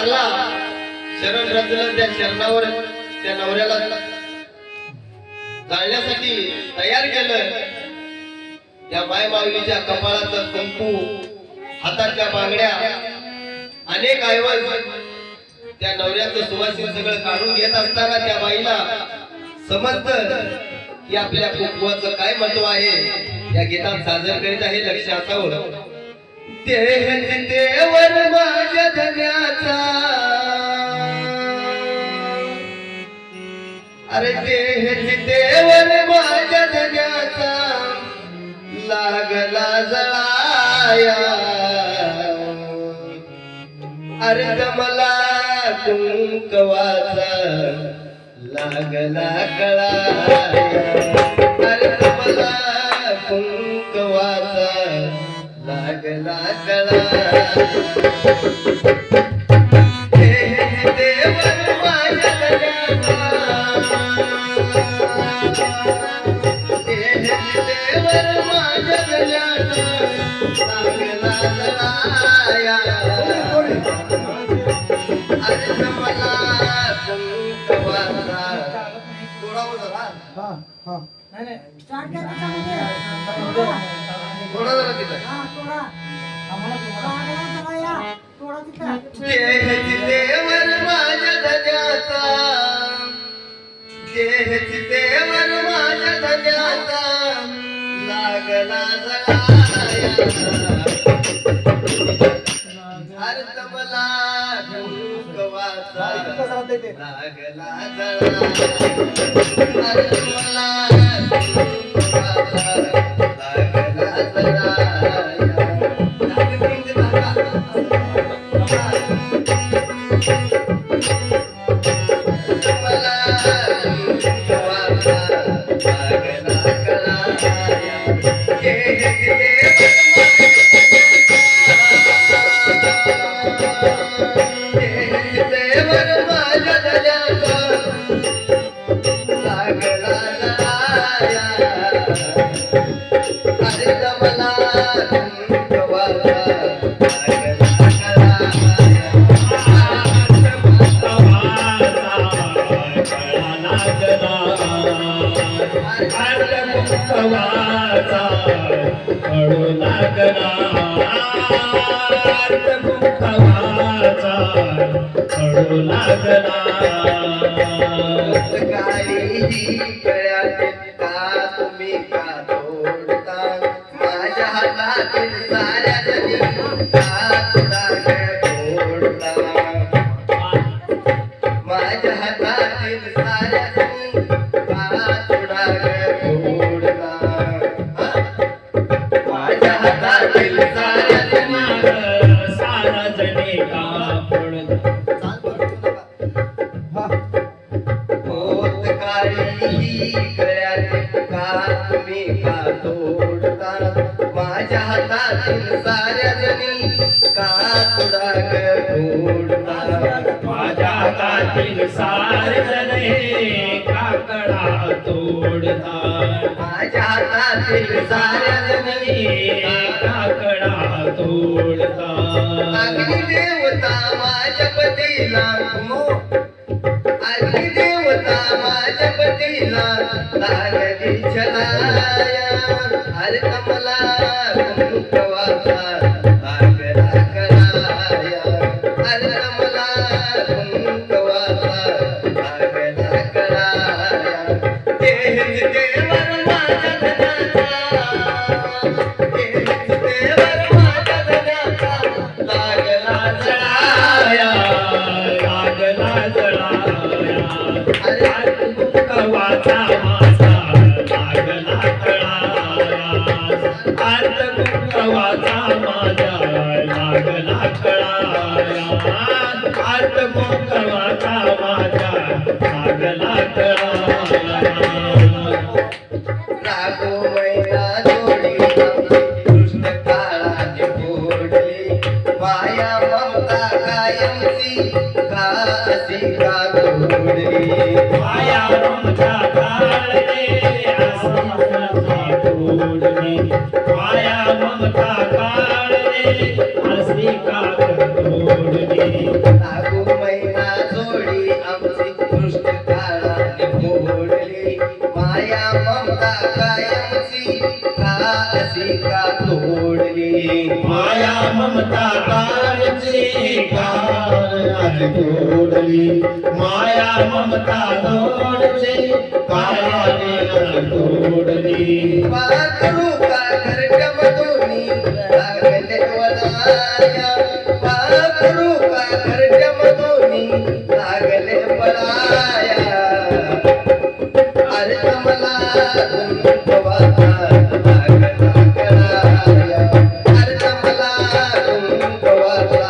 मारला, शरण रचलं, त्या शरणावर त्या नवऱ्याला जाळण्यासाठी तयार केलं. त्या माय माऊलीच्या कपाळाचं कुंकू, हातातल्या बांगड्या, अनेक ऐवज त्या नवऱ्याचं सुवासिक सगळं काढून घेत असताना त्या बाईला समजतं की आपल्या कुंकवाचं काय महत्व आहे. या गीतात सादर करीत आहे, लक्ष असावं. देह देवर माझ्या धन्याचा, अरे देह देवर माझ्या धन्याचा लागला जळाया, अरे मला कुंकवाचा लागला कळाया, अरे मला कुंकवाचा लागला कळाया. देवर माझ्या धन्याचा, देवर माझ्या धन्याचा लागला जळाया, अरे मला कुंकवाचा देवर माझ्या धन्याचा, देवर माझ्या धन्याचा लागला जळाया, अर्थ मला कुंकवाचा लागला जळाया, अर्थ मला कुंकवाचा लागला जळाया. तुम्ही का तोडता माझ्या हातातील साऱ्या जणी का तोडता, माझ्या हातातील साऱ्या जणी का तोडता, माझ्या हातातील साऱ्या जणी सारा जणी का फोडता. होत काळी गळ्यात का तुम्ही का तोडता माझ्या हातातील साऱ्या जणी का तोडता, माझ्या हातातील सारे जणे काकडा तोडता, माझ्या हातातील साऱ्या जणी काकडा तोडता. अग्नी देवता माझ्या पतीला अग्नि देवता माझ्या पतीला लागली छलाया, अरे मला कुंकवाचा लागला कळाया, अरे मला कुंकवाचा लागला कळाया. देवर माझ्या धन्याचा, देवर माझ्या धन्याचा लागला जळाया, लागला जळाया, कुंकवाचा माझा लागला कळाया, अर्थ कुंकवाचा माझा लागला कळाया, अर्थ कुंकवाचा माझा लागला कळाया. रागो मैना जोडी कृष्ण काळाने फोडली, माया ममता कायमची का अशी का तोडली, माया ममता काळने अशी का तोडली, माया ममता काळ अशी का तोडली माया ममता कारची कार आज तोडली माया ममता दोडची कायाने आज तोडली पाखरू का घरटमधुनी लागले वनाया पाखरू का घरटमधुनी लागले पळाया अरे मला कुंकवाचा लागला कळाया अरे मला कुंकवाचा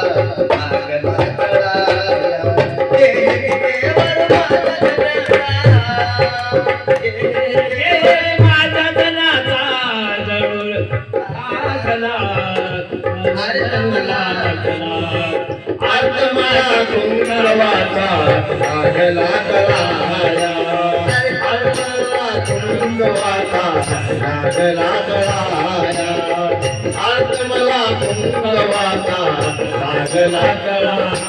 लागला कळाया माझा धनाचा जरूर लागला आत्मा कुंकवाचा लागला कळाया कुंकवाचा लागला कळाया आत्मला कुंकवाचा लागला कळाया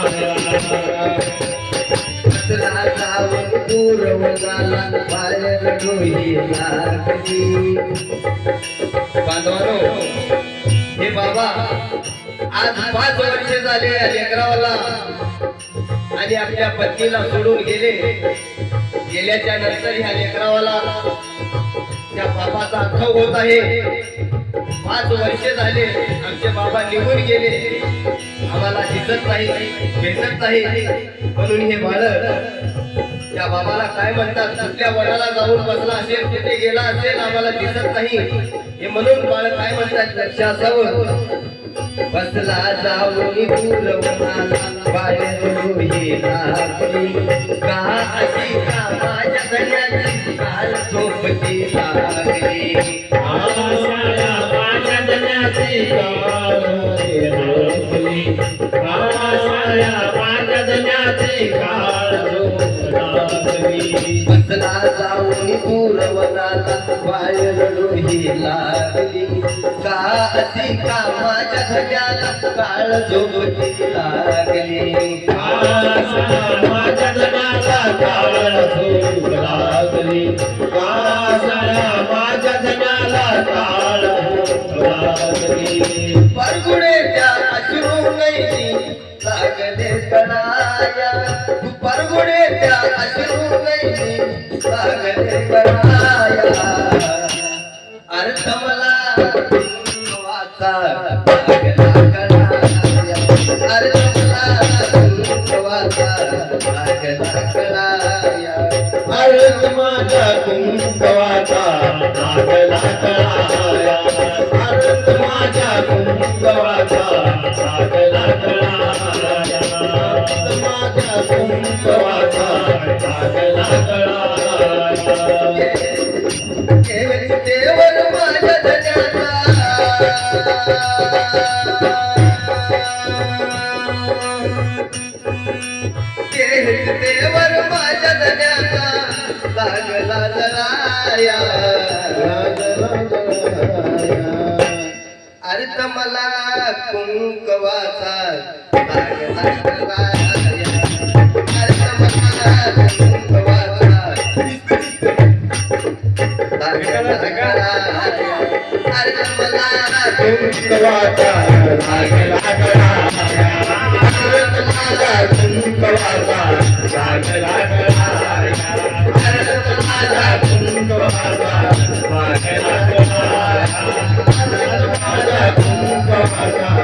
असला जाऊन दूरवनाला बाहेर डोही लागली बांधवानो हे बाबा आज 5 वर्ष झाले या लेकरावाला आणि आपल्या पत्नीला सोडून गेले गेल्याच्या नंतर ह्या लेकरावाला त्या बाबाचा अनुभव होत आहे 5 वर्ष झाले आमचे बाबा निघून गेले आम्हाला दिसत नाही भेटत नाही म्हणून हे बाळ त्या बाबाला काय म्हणतात कुठल्या वडाला जाऊन बसला असेल तिथे गेला असेल आम्हाला दिसत नाही हे म्हणून बाळ काय म्हणतात लक्ष असावं बसला जाऊन दूरवनाला बाहेर डोही लागली का अशी का माझ्या धन्याची काल झोपती लागली आशाया माझ्या धन्याची काळ झोपली आशाया माझ्या धन्याची काळ झोपली बसला जाऊन दूरवनाला बाहेर डोही लागली का अशी का माझ्या धन्याला काळ झोपती लागली आशाया माझ्या धन्याला काळ झोप लागली आशाया माझ्या धन्याला काळ झोप लागली परगुडे त्या अश्रू नाही लागले कणाया तू परगुडे त्या अश्रू नाही लागले कणाया अर्थ मला वाचा लागला कणाया अर्थ मला वाचा लागला कणाया अर्थ माझ्या कुंकवाचा लागला कळाया अर्थ माझ्या कुंकवाचा लागला कळाया अर्थ माझ्या कुंकवाचा लागला कळाया देवर माझ्या धन्याचा देवर माझ्या धन्याचा लागला जराया अर्थ मला कुंकवाचा लागला जराया अर्थ मला कुंकवाचा कुंकवाचा लागला कळाया अर्थ माझ्या कुंकवाचा लागला कळाया अर्थ माझ्या कुंकवाचा लागला कळाया अर्थ माझ्या कुंकवाचा